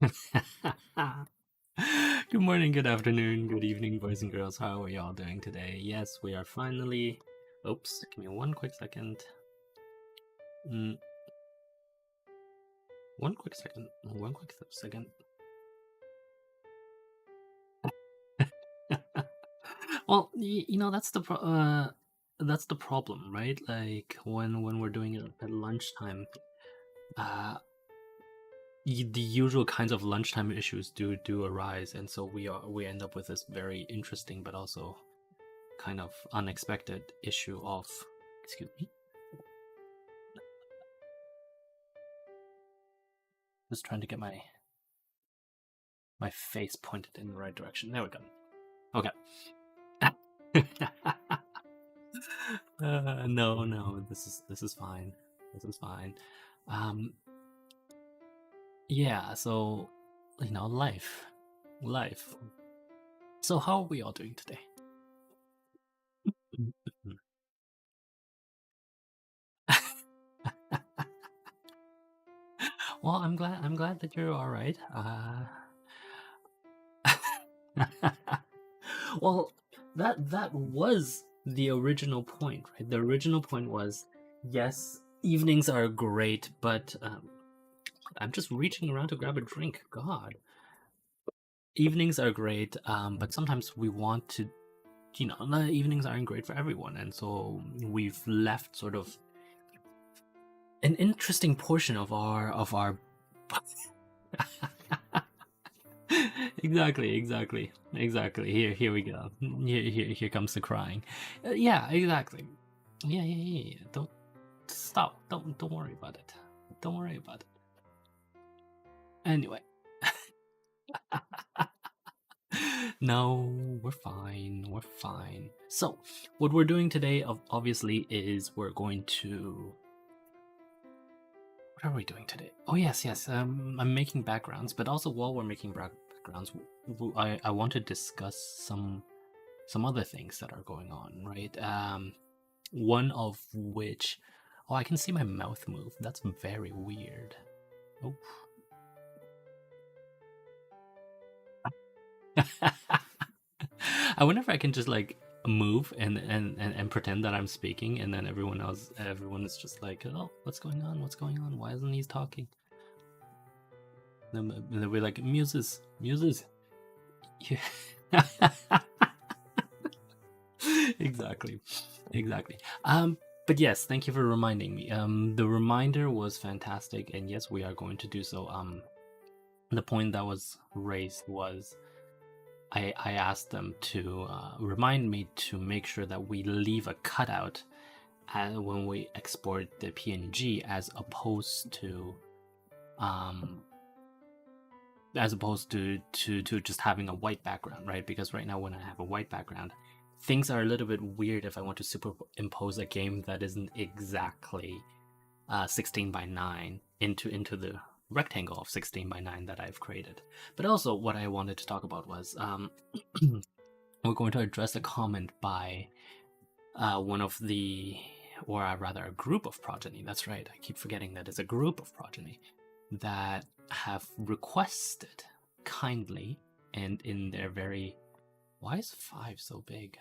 Good morning, good afternoon, good evening, boys and girls. How are y'all doing today? Yes, we are finally. Oops, give me one quick second. Mm, one quick second. One quick second. Well, that's the problem, right? Like when we're doing it at lunchtime, uh, the usual kinds of lunchtime issues do arise, and so we end up with this very interesting but also kind of unexpected issue of, excuse me, just trying to get my face pointed in the right direction. There we go. Okay. No, this is fine. This is fine. Um, yeah. So, life. So, how are we all doing today? Well, I'm glad that you're all right. Well, that was the original point, right? The original point was, yes, evenings are great, but I'm just reaching around to grab a drink. God, evenings are great, but sometimes we want to, the evenings aren't great for everyone, and so we've left sort of an interesting portion of our. Exactly. Here we go. Here comes the crying. Yeah, exactly. Yeah. Don't stop. Don't worry about it. Don't worry about it. Anyway. No, we're fine. We're fine. So, what we're doing today, obviously, is we're going to. What are we doing today? Oh yes. I'm making backgrounds, but also while we're making backgrounds, I want to discuss some other things that are going on, right? One of which, oh, I can see my mouth move. That's very weird. Oh. I wonder if I can just like move and pretend that I'm speaking, and then everyone is just like, oh, what's going on? What's going on? Why isn't he talking? Then they'll be like, Muses. Yeah. exactly. But yes, thank you for reminding me. The reminder was fantastic, and yes, we are going to do so. The point that was raised was I asked them to remind me to make sure that we leave a cutout when we export the PNG, as opposed to just having a white background, right? Because right now when I have a white background, things are a little bit weird if I want to superimpose a game that isn't exactly 16 by 9 into the rectangle of 16 by 9 that I've created. But also what I wanted to talk about was we're going to address a comment by one of the, or rather a group of progeny. That's right, I keep forgetting that it's a group of progeny that have requested kindly, and in their very, why is 5 so big?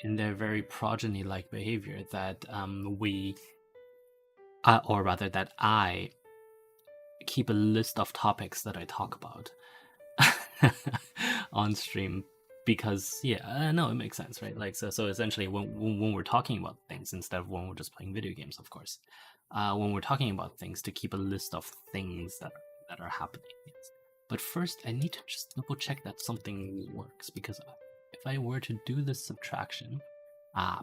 In their very progeny-like behavior, that or rather that I keep a list of topics that I talk about on stream, because no, it makes sense, right? Like so essentially when we're talking about things, instead of when we're just playing video games, of course, when we're talking about things, to keep a list of things that are happening. But first I need to just double check that something works, because if I were to do this subtraction,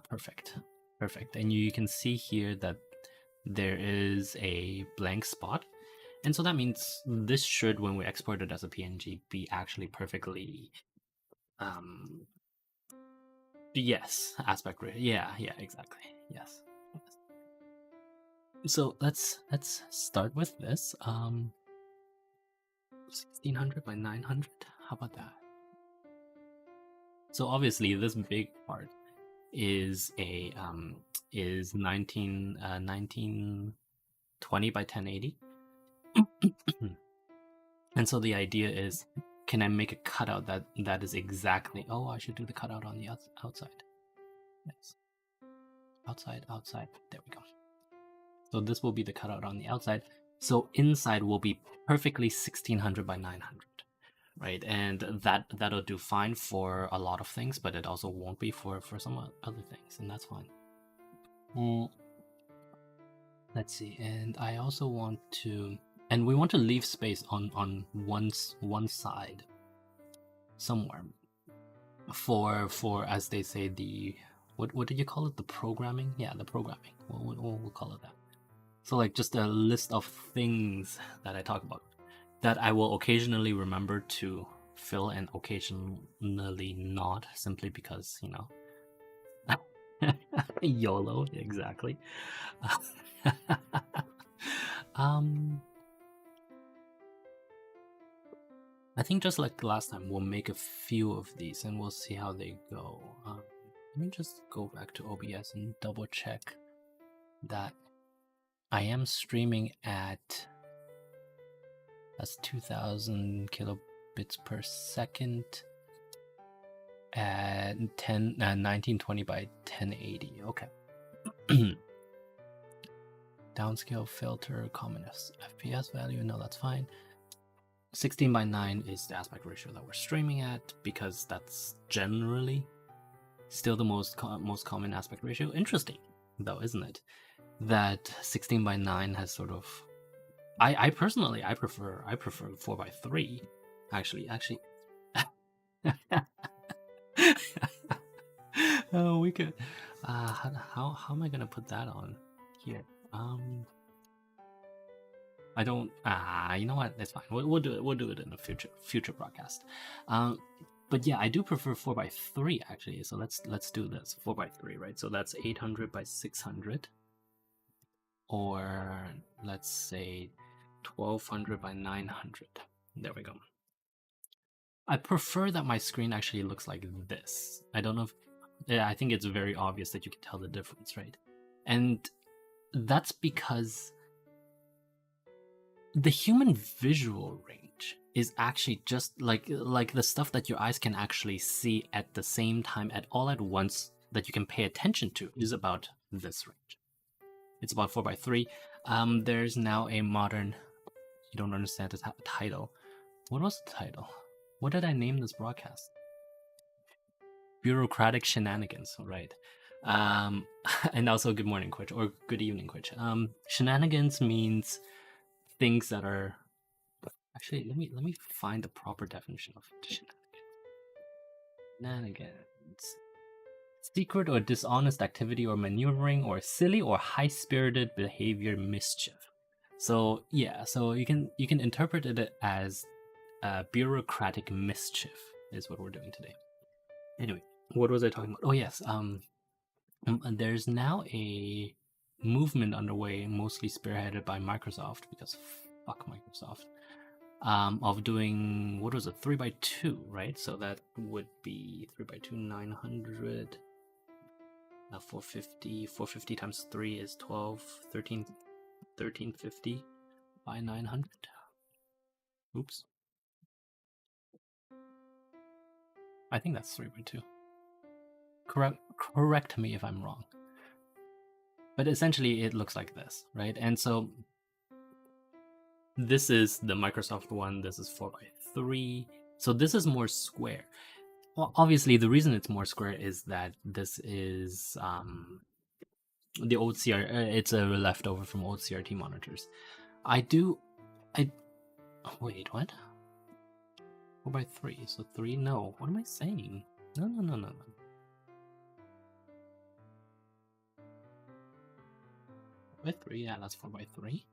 perfect, and you can see here that there is a blank spot. And so that means this should, when we export it as a PNG, be actually perfectly, yes, aspect ratio. Yeah, exactly. Yes. So let's start with this. 1600 by 900. How about that? So obviously this big part is a is 1920 by 1080. And so the idea is, can I make a cutout that is exactly... Oh, I should do the cutout on the outside. Yes. Outside. There we go. So this will be the cutout on the outside. So inside will be perfectly 1600 by 900. Right, and that'll do fine for a lot of things, but it also won't be for some other things, and that's fine. Let's see, and I also want to, and we want to leave space on one side somewhere for as they say, the what did you call it, the programming? Yeah, the programming. We'll call it that. So like just a list of things that I talk about that I will occasionally remember to fill and occasionally not, simply because, you know, YOLO, exactly. I think just like last time, we'll make a few of these and we'll see how they go. Let me just go back to OBS and double check that I am streaming at... That's 2000 kilobits per second at 1920 by 1080. Okay. Downscale filter, common FPS value. No, that's fine. 16 by 9 is the aspect ratio that we're streaming at, because that's generally still the most common aspect ratio. Interesting, though, isn't it? That 16 by 9 has sort of... I personally prefer 4 by 3. Actually. Oh, we could. How am I gonna put that on here? I don't. You know what? It's fine. We'll do it. We'll do it in a future broadcast. But yeah, I do prefer 4 by 3 actually. So let's do this 4 by 3, right? So that's 800 by 600, or let's say 1200 by 900. There we go. I prefer that my screen actually looks like this. I don't know if... Yeah, I think it's very obvious that you can tell the difference, right? And that's because the human visual range is actually just like the stuff that your eyes can actually see at the same time, all at once, that you can pay attention to, is about this range. It's about 4 by 3. There's now a modern... You don't understand the title. What was the title? What did I name this broadcast? Bureaucratic Shenanigans, right? And also good morning, Quitch, or good evening, Quitch. Shenanigans means things that are... Actually, let me find the proper definition of shenanigans. Secret or dishonest activity or maneuvering or silly or high-spirited behavior, mischief. So yeah, so you can interpret it as bureaucratic mischief is what we're doing today. Anyway, what was I talking about? Oh yes, there's now a movement underway, mostly spearheaded by Microsoft, because fuck Microsoft, of doing, what was it, 3 by 2, right? So that would be 3 by 2, 900, 450 times 3 is 12, 1350 by 900. Oops. I think that's 3 by 2. Correct me if I'm wrong. But essentially it looks like this, right? And so this is the Microsoft one, this is 4 by 3. So this is more square. Well, obviously the reason it's more square is that this is the old it's a leftover from old CRT monitors. Wait, what? 4 by 3, so 3, no. What am I saying? No. 4 by 3, yeah, that's 4 by 3.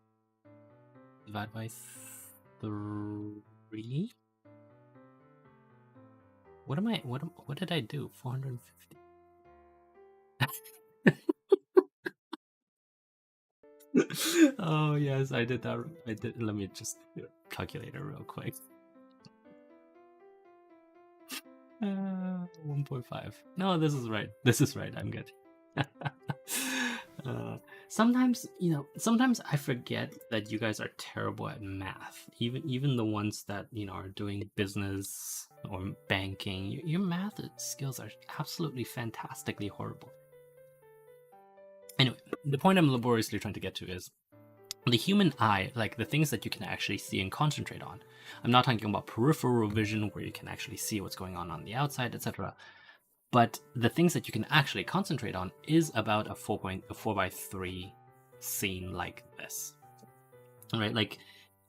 Divide by 3. What did I do? 450. Oh yes, I did that. Let me just calculate it real quick. 1.5. No, this is right. I'm good. Sometimes, sometimes I forget that you guys are terrible at math. Even the ones that, are doing business or banking, your math skills are absolutely fantastically horrible. Anyway, the point I'm laboriously trying to get to is the human eye, like the things that you can actually see and concentrate on. I'm not talking about peripheral vision where you can actually see what's going on the outside, etc. But the things that you can actually concentrate on is about a 4x3 scene like this. All right, like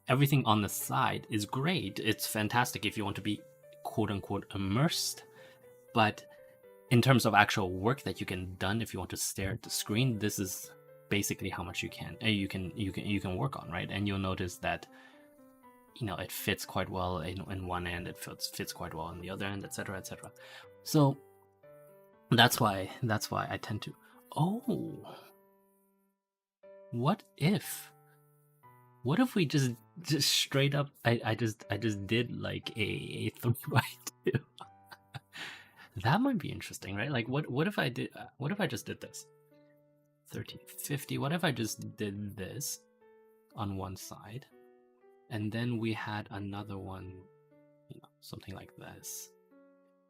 everything on the side is great. It's fantastic if you want to be quote unquote immersed. But in terms of actual work that you can done if you want to stare at the screen, this is basically how much you can work on, right? And you'll notice that it fits quite well in one end, it fits quite well on the other end, etc., etc. So that's why I tend to. Oh, what if we just straight up I just did like a 3x2. That might be interesting, right? Like what if I did what if I just did this 1350? What if I just did this on one side and then we had another one, something like this.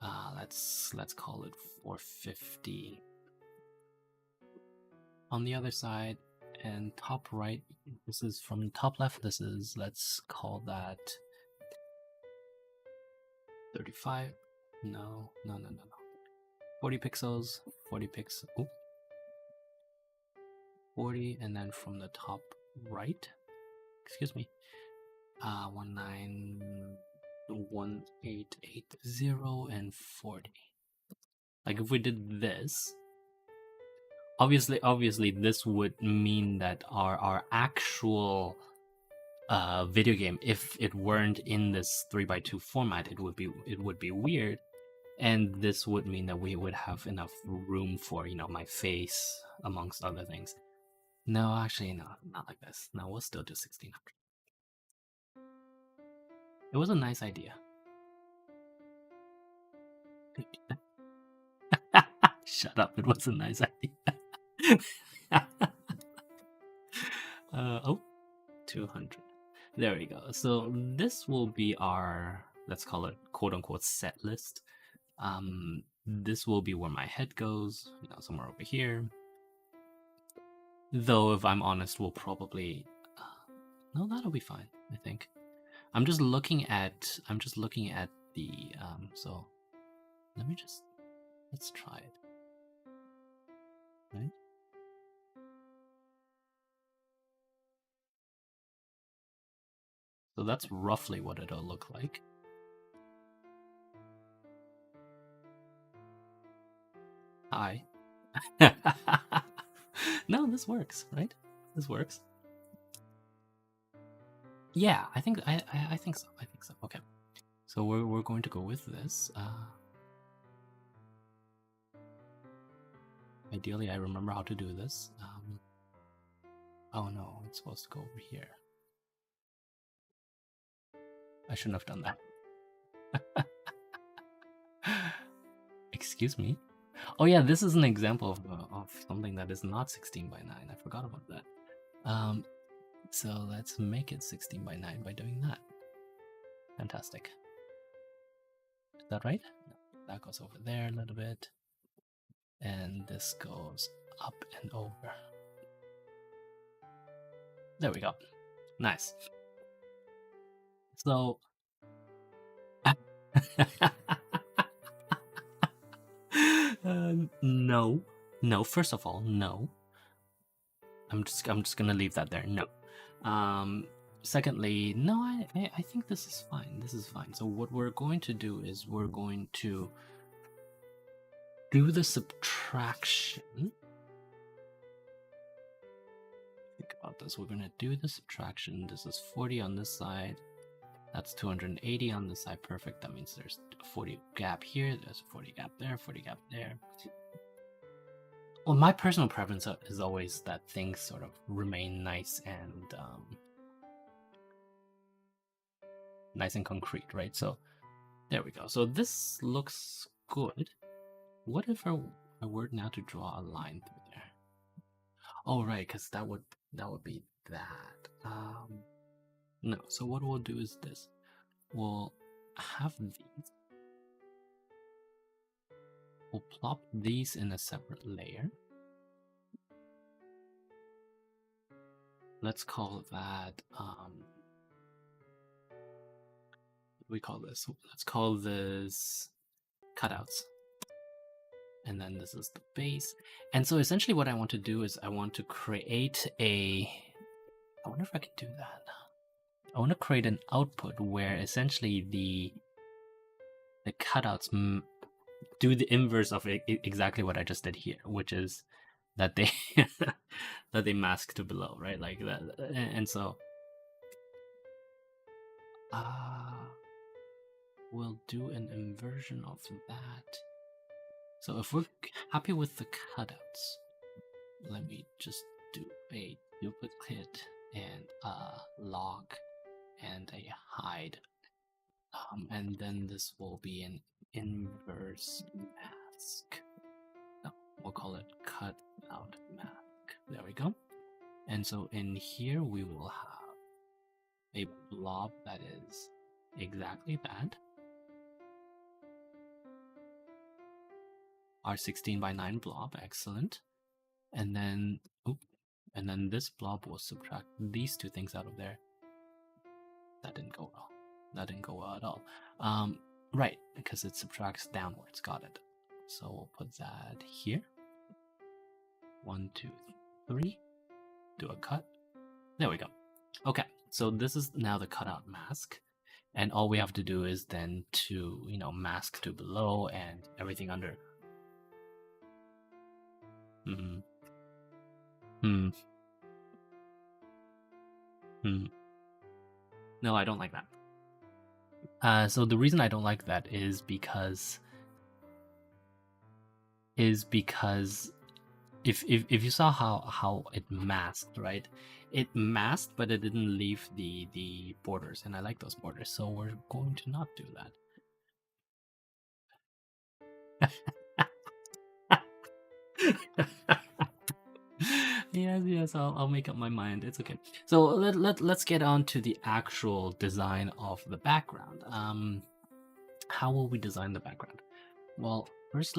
Let's call it 450 on the other side, and top right, this is from top left, this is, let's call that 35. No. 40 pixels, 40 pixels. Ooh. 40, and then from the top right, excuse me, 1880 and 40. Like if we did this, obviously this would mean that our actual video game, if it weren't in this 3x2 format, it would be weird, and this would mean that we would have enough room for my face amongst other things. No, actually, no, not like this. No, we'll still do 1600. It was a nice idea. Shut up, it was a nice idea. 200. There we go. So this will be our, let's call it quote unquote set list. This will be where my head goes, somewhere over here. Though if I'm honest, we'll probably no, that'll be fine, I think. I'm just looking at the so let's try it. Right? So that's roughly what it'll look like. Hi. No, this works, right? This works. Yeah, I think so. I think so. Okay. So we're going to go with this. Ideally, I remember how to do this. Oh no, it's supposed to go over here. I shouldn't have done that. Excuse me. Oh yeah, this is an example of something that is not 16:9. I forgot about that. So let's make it 16:9 by doing that. Fantastic. Is that right? No, that goes over there a little bit. And this goes up and over. There we go. Nice. So no. First of all, no. I'm just gonna leave that there. No. Secondly, no. I think this is fine. This is fine. So what we're going to do is we're going to do the subtraction. Think about this. We're gonna do the subtraction. This is 40 on this side. That's 280 on this side. Perfect. That means there's a 40 gap here. There's a 40 gap there. 40 gap there. Well, my personal preference is always that things sort of remain nice and concrete, right? So there we go. So this looks good. What if I were now to draw a line through there? Oh right, because that would be that. No. So what we'll do is this. We'll have these. We'll plop these in a separate layer. Let's call that what do we call this? Let's call this cutouts. And then this is the base. And so essentially what I want to do is I want to create I wonder if I can do that. I want to create an output where essentially the cutouts do the inverse of exactly what I just did here, which is that they that they mask to below, right? Like that. And so we'll do an inversion of that. So if we're happy with the cutouts, let me just do a duplicate and a log and a hide. And then this will be an inverse mask. No, we'll call it cutout mask. There we go. And so in here we will have a blob that is exactly that. Our 16:9 blob, excellent. And then, and then this blob will subtract these two things out of there. That didn't go well. That didn't go well at all. Right, because it subtracts downwards. Got it. So we'll put that here. 1, 2, 3. Do a cut. There we go. Okay, so this is now the cutout mask. And all we have to do is then to, mask to below and everything under. No, I don't like that. So the reason I don't like that is because if you saw how it masked, right? It masked, but it didn't leave the borders, and I like those borders, so we're going to not do that. Yes, I'll make up my mind. It's okay. So let's get on to the actual design of the background. How will we design the background? Well, first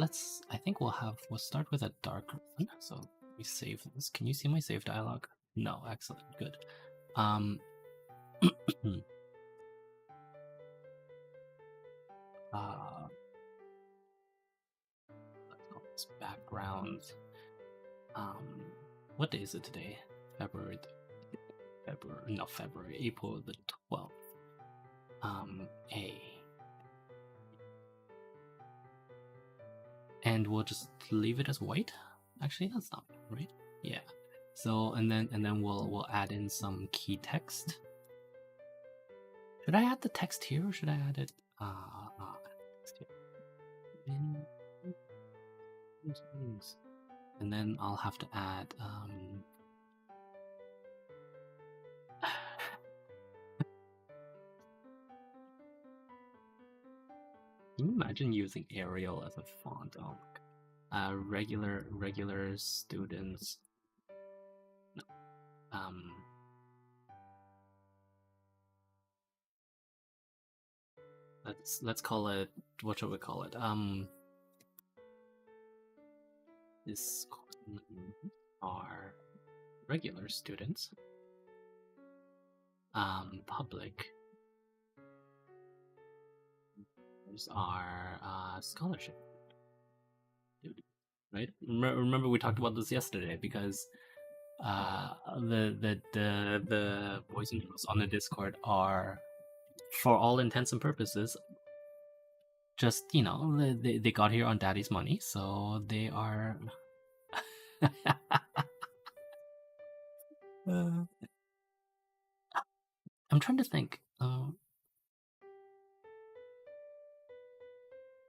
I think we'll start with a darker one. So we save this. Can you see my save dialog? No, excellent, good. Let's call this background. What day is it today? April the 12th. And we'll just leave it as white. Actually, that's not right. Yeah. So and then we'll add in some key text. Should I add the text here or should I add it? And then I'll have to add can you imagine using Arial as a font? Oh my god. Regular students. No. Let's call it, what should we call it? This are regular students. Public. These are scholarship students, right? Remember we talked about this yesterday because the boys and girls on the Discord are, for all intents and purposes, just they got here on daddy's money, so they are I'm trying to think.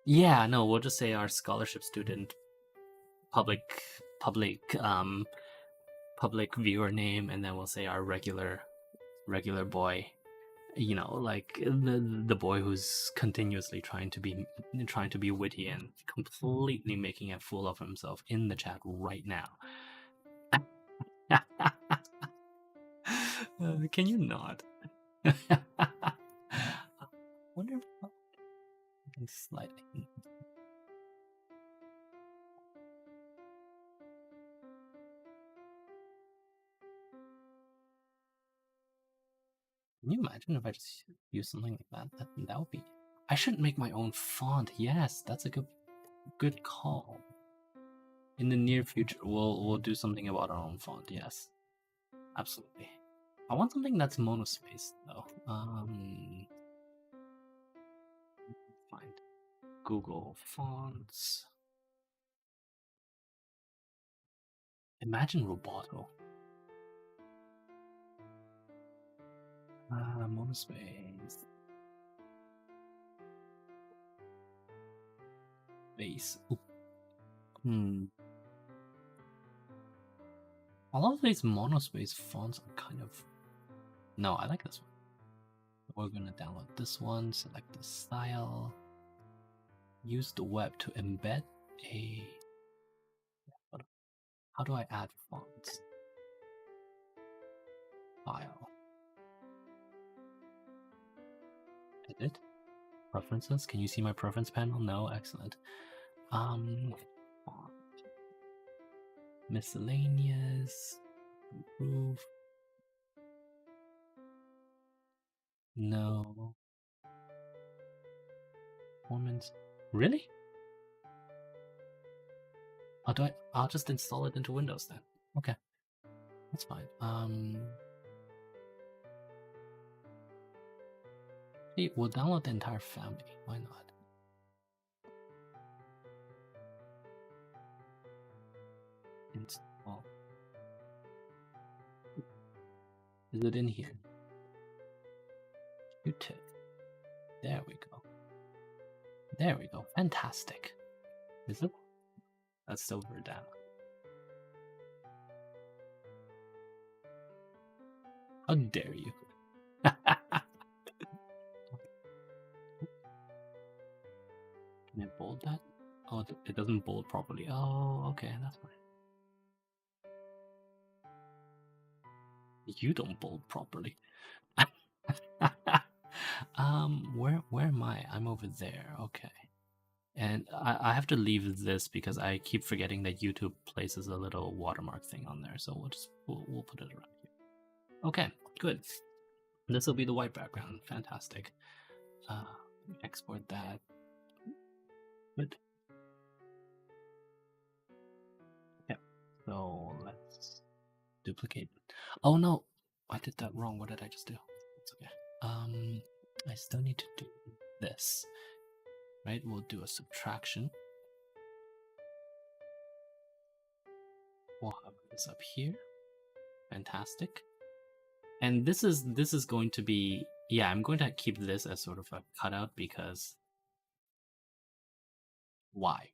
Yeah, no, we'll just say our scholarship student, public viewer name, and then we'll say our regular boy. Like the boy who's continuously trying to be witty and completely making a fool of himself in the chat right now. Can you not? Wonder if slightly. Can you imagine if I just use something like that? That would be. I shouldn't make my own font. Yes, that's a good call. In the near future, we'll do something about our own font. Yes, absolutely. I want something that's monospaced though. Find Google fonts. Imagine Roboto. Monospace. Base. A lot of these monospace fonts are kind of. No, I like this one. We're gonna download this one, select the style, use the web to embed a. How do I add fonts? File. Edit. Preferences. Can you see my preference panel? No, excellent. Font. Miscellaneous. Improve. No. Performance. Really? I'll just install it into Windows then. Okay. That's fine. Hey, we'll download the entire family. Why not? Install. Is it in here? Qtip. There we go. There we go. Fantastic. Is it? That's silver down. How dare you? Can I bold that? Oh, it doesn't bold properly. Oh, okay, that's fine. You don't bold properly. Where am I? I'm over there. Okay. And I have to leave this because I keep forgetting that YouTube places a little watermark thing on there. So we'll put it around here. Okay, good. This will be the white background. Fantastic. Export that. Good. Okay. So let's duplicate. Oh no, I did that wrong. What did I just do? It's okay. I still need to do this. Right? We'll do a subtraction. We'll have this up here. Fantastic. And this is going to be, yeah, I'm going to keep this as sort of a cutout because why?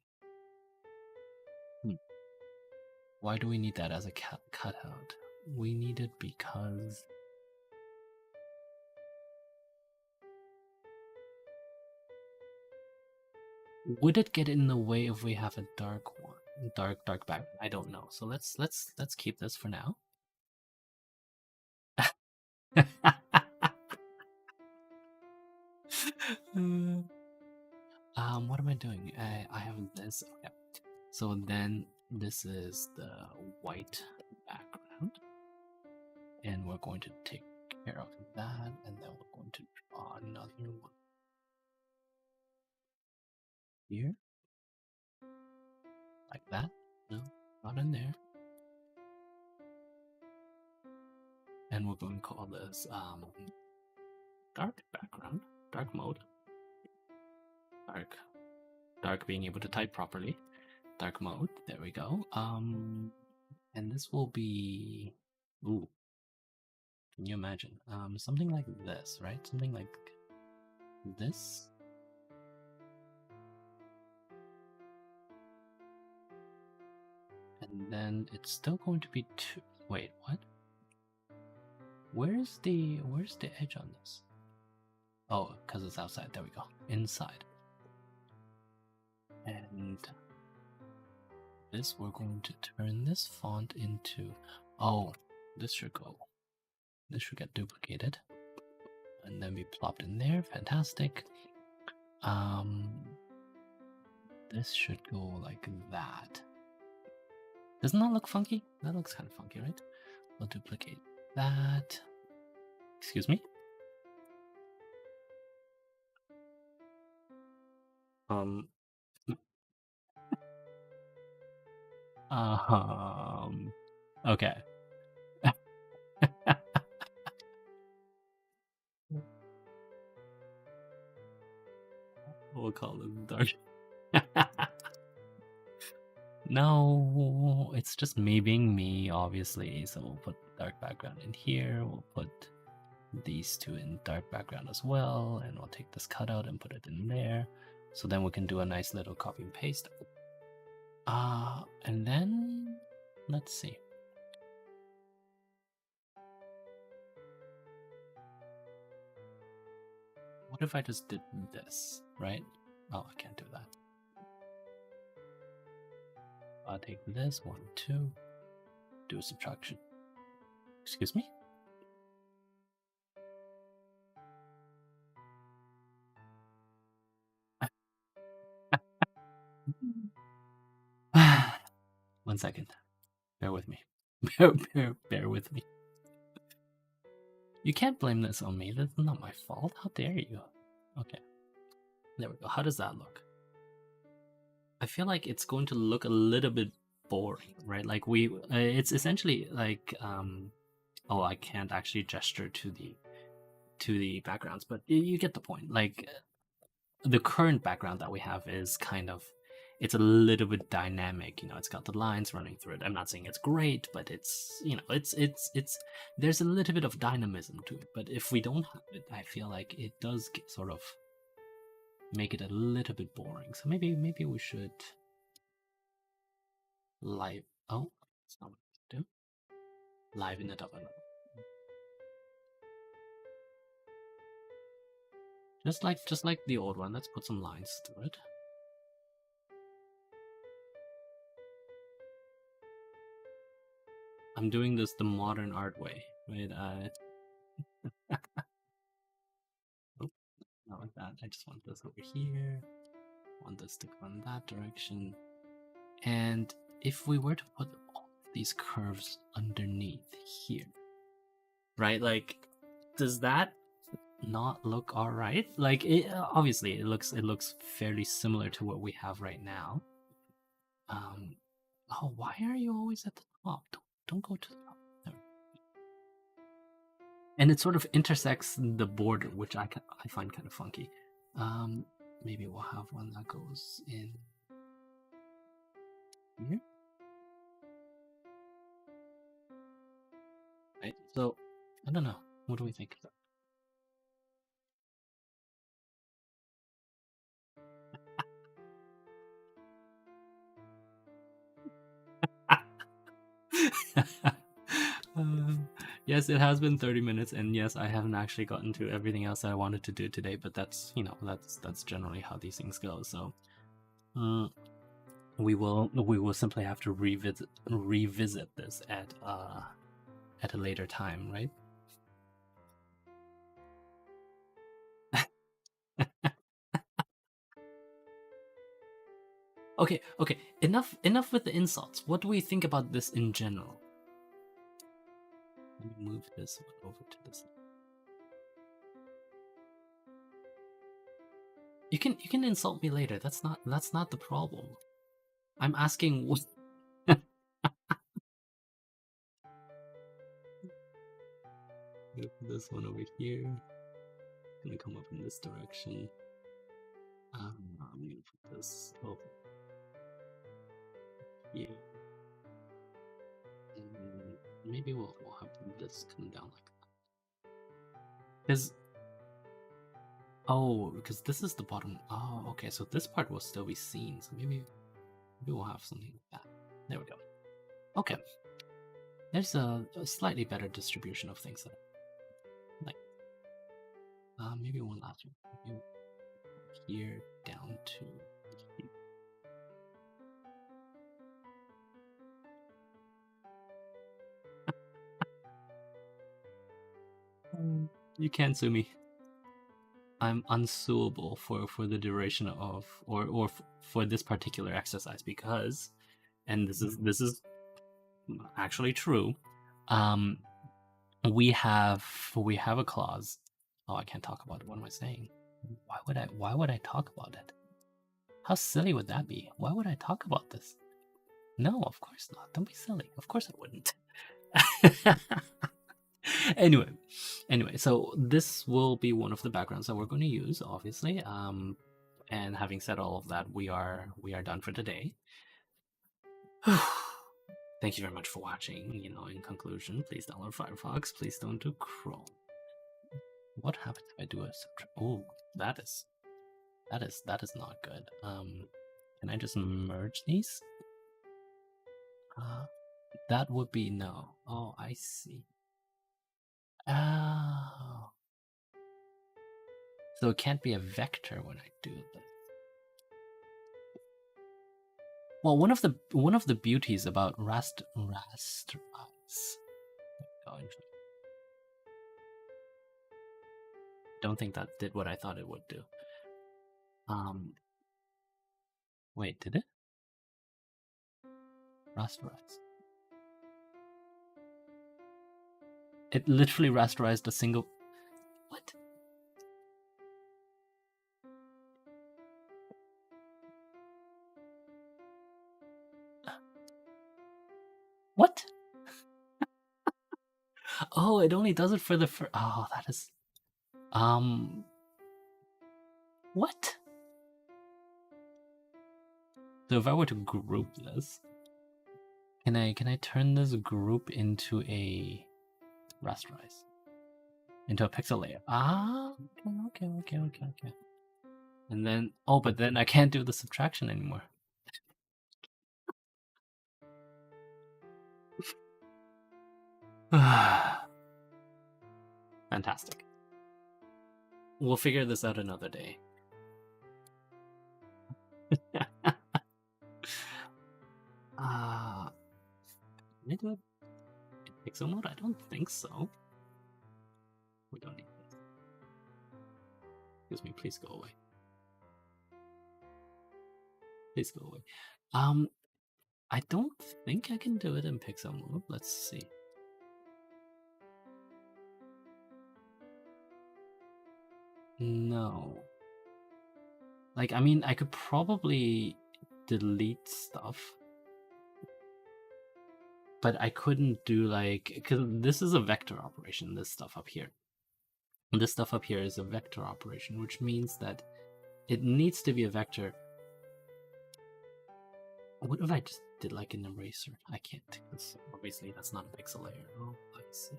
Why do we need that as a cutout? We need it because would it get in the way if we have a dark one? Dark background? I don't know. So let's keep this for now. What am I doing? I have this. Okay. So then this is the white background, and we're going to take care of that, and then we're going to draw another one here, like that. No, not in there. And we're going to call this dark background, dark mode, dark being able to type properly, dark mode. There we go. And this will be, ooh, can you imagine? Something like this, right? Something like this. And then it's still going to be two. Wait, what? Where's the edge on this? Oh, because it's outside. There we go. Inside. And this, we're going to turn this font into. Oh, this should go This should get duplicated. And then we plopped in there. Fantastic. This should go like that. Doesn't that look funky? That looks kind of funky, right? We'll duplicate that. Excuse me? Okay. We'll call it dark. No, it's just me being me, obviously. So we'll put dark background in here. We'll put these two in dark background as well. And we'll take this cutout and put it in there. So then we can do a nice little copy and paste. And then, let's see. What if I just did this, right? Oh, I can't do that. I'll take this, 1, 2, do a subtraction. Excuse me? One second. Bear with me. Bear with me. You can't blame this on me. That's not my fault. How dare you? Okay. There we go. How does that look? I feel like it's going to look a little bit boring, right? Like it's essentially like, oh, I can't actually gesture to the backgrounds, but you get the point. Like, the current background that we have is kind of, it's a little bit dynamic, you know, it's got the lines running through it. I'm not saying it's great, but it's, you know, it's there's a little bit of dynamism to it. But if we don't have it, I feel like it does sort of make it a little bit boring. So maybe we should oh, that's not what I do. Liven it up a little. Just like the old one, let's put some lines through it. I'm doing this the modern art way, right? Oh, not like that. I just want this over here. Want this to go in that direction. And if we were to put all these curves underneath here, right? Like, does that not look all right? Like, obviously it looks fairly similar to what we have right now. Oh, why are you always at the top? Don't go to the top. There. And it sort of intersects the border, which I find kind of funky. Maybe we'll have one that goes in here. Right. So I don't know. What do we think? Yes, it has been 30 minutes, and yes, I haven't actually gotten to everything else that I wanted to do today, but that's, you know, that's generally how these things go. So we will simply have to revisit this at a later time, right? Okay, enough with the insults. What do we think about this in general? Let me move this one over to this. You can insult me later. That's not the problem. I'm asking what. Move this one over here. Gonna come up in this direction. I'm gonna put this over here. And maybe we'll have this come down like that. Because this is the bottom. Oh, okay. So this part will still be seen. So maybe we'll have something like that. There we go. Okay. There's a slightly better distribution of things. Like, maybe one last one. Maybe here down to here. You can't sue me. I'm unsuable for the duration of for this particular exercise because, and this is actually true. Um, we have a clause. Oh, I can't talk about it. What am I saying? Why would I talk about it? How silly would that be? Why would I talk about this? No, of course not. Don't be silly. Of course I wouldn't. anyway, so this will be one of the backgrounds that we're going to use, obviously. And having said all of that, we are done for today. Thank you very much for watching. In conclusion, please download Firefox. Please don't do Chrome. What happens if I do a subtract? Oh, that is not good. Can I just merge these? That would be no. Oh, I see. Oh. So it can't be a vector when I do this. Well, one of the beauties about rasterize. Don't think that did what I thought it would do. Wait, did it? Rasterize. It literally rasterized a single. What? What? Oh, it only does it for the first. Oh, that is. What? So if I were to group this, can I turn this group into a rasterize? Into a pixel layer. Ah, okay. And then, oh, but then I can't do the subtraction anymore. Fantastic. We'll figure this out another day. Can I do it in pixel mode? I don't think so. We don't need this. Excuse me, please go away. Please go away. I don't think I can do it in pixel mode. Let's see. No. Like, I mean, I could probably delete stuff, but I couldn't do like, because this is a vector operation, this stuff up here. This stuff up here is a vector operation, which means that it needs to be a vector. What if I just did like an eraser? I can't, because obviously that's not a pixel layer. Oh, I see.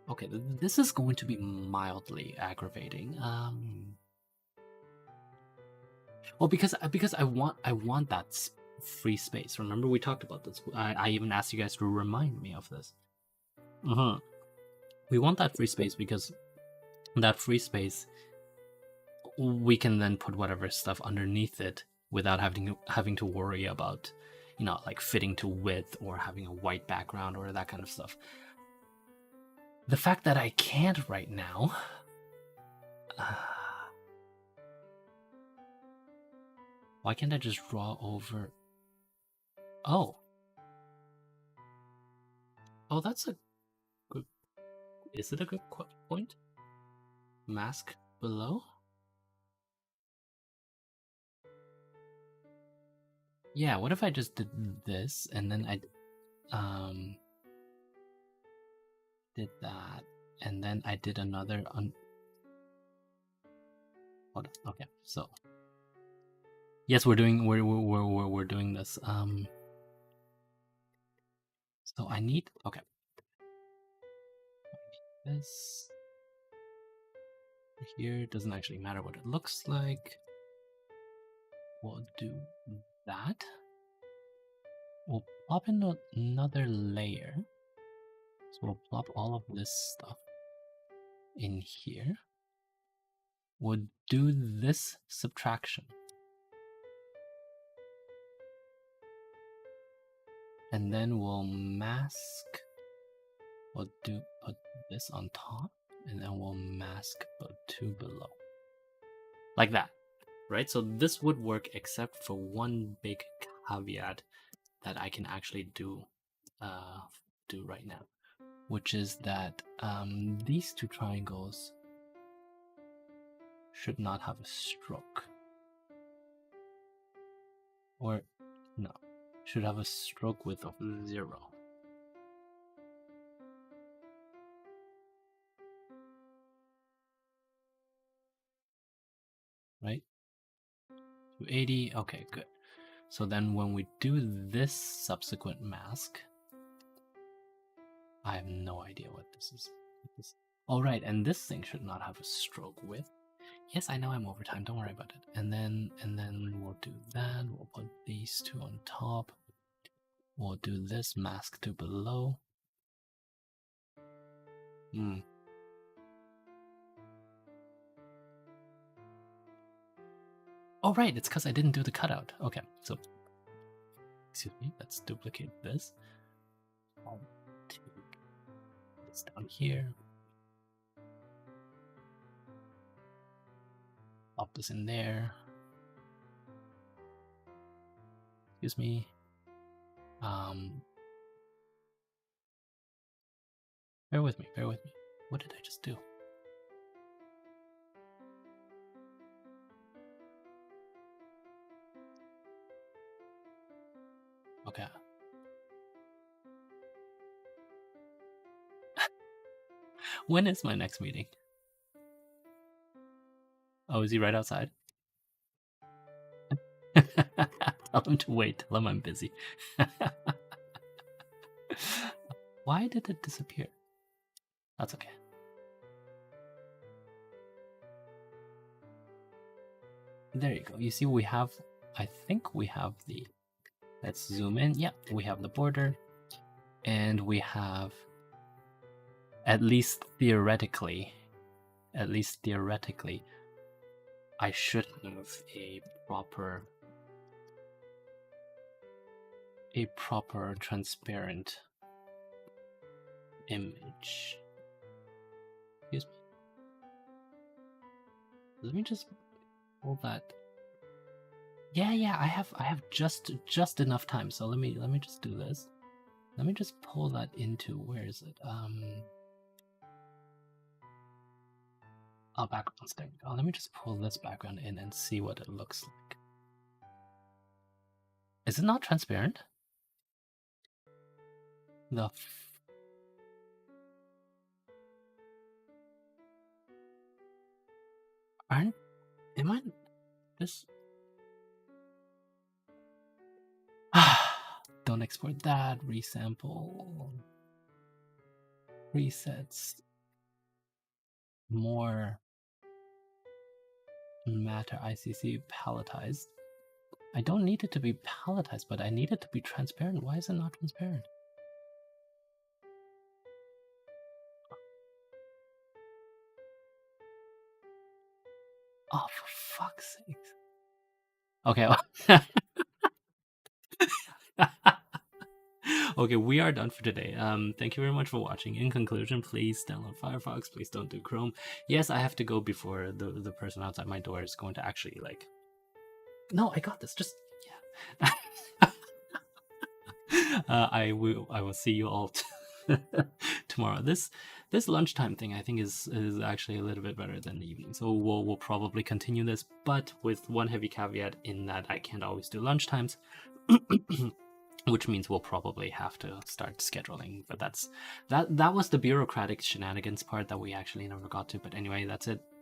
Okay, this is going to be mildly aggravating. Well, because I want that free space. Remember we talked about this. I even asked you guys to remind me of this. We want that free space because that free space, we can then put whatever stuff underneath it without having to worry about, like fitting to width or having a white background or that kind of stuff. The fact that I can't right now. Why can't I just draw over? Oh, that's a good. Is it a good point? Mask below? Yeah, what if I just did this and then I did that and then I did another hold on. Okay, so yes, we're doing this. So I need this here. Doesn't actually matter what it looks like. We'll do that. We'll plop in another layer. So we'll plop all of this stuff in here. We'll do this subtraction. And then we'll mask. We'll put this on top. and then we'll mask to below. Like that, right? So this would work except for one big caveat that I can actually do right now, which is that these two triangles should not have a stroke. Or, no, should have a stroke width of 0. Right? 280, okay, good. So then when we do this subsequent mask, I have no idea what this is. All right, and this thing should not have a stroke width. Yes, I know I'm over time, don't worry about it. And then we'll do that. We'll put these two on top. We'll do this mask to below. Oh, right, it's because I didn't do the cutout. Okay, so, excuse me, let's duplicate this. I'll take this down here. Pop this in there. Excuse me. Bear with me, bear with me. What did I just do? Okay. When is my next meeting? Oh, is he right outside? Tell him to wait. Tell him I'm busy. Why did it disappear? That's okay. There you go. You see, we have, I think we have the, let's zoom in. Yeah, we have the border. And we have, at least theoretically, I should have a proper transparent image. Excuse me. Let me just pull that. Yeah, I have just enough time. So let me just do this. Let me just pull that into, where is it? Oh, backgrounds, there we go. Let me just pull this background in and see what it looks like. Is it not transparent? The am I this? Don't export that. Resample. Presets. More matter ICC palletized. I don't need it to be palletized, but I need it to be transparent. Why is it not transparent? Oh, for fuck's sake. Okay. Okay, we are done for today. Thank you very much for watching. In conclusion, please download Firefox. Please don't do Chrome. Yes, I have to go before the person outside my door is going to actually, like... No, I got this. Just... Yeah. I will see you all tomorrow. This lunchtime thing, I think, is actually a little bit better than the evening. So we'll probably continue this, but with one heavy caveat in that I can't always do lunchtimes. Which means we'll probably have to start scheduling. But that was the bureaucratic shenanigans part that we actually never got to. But anyway, that's it.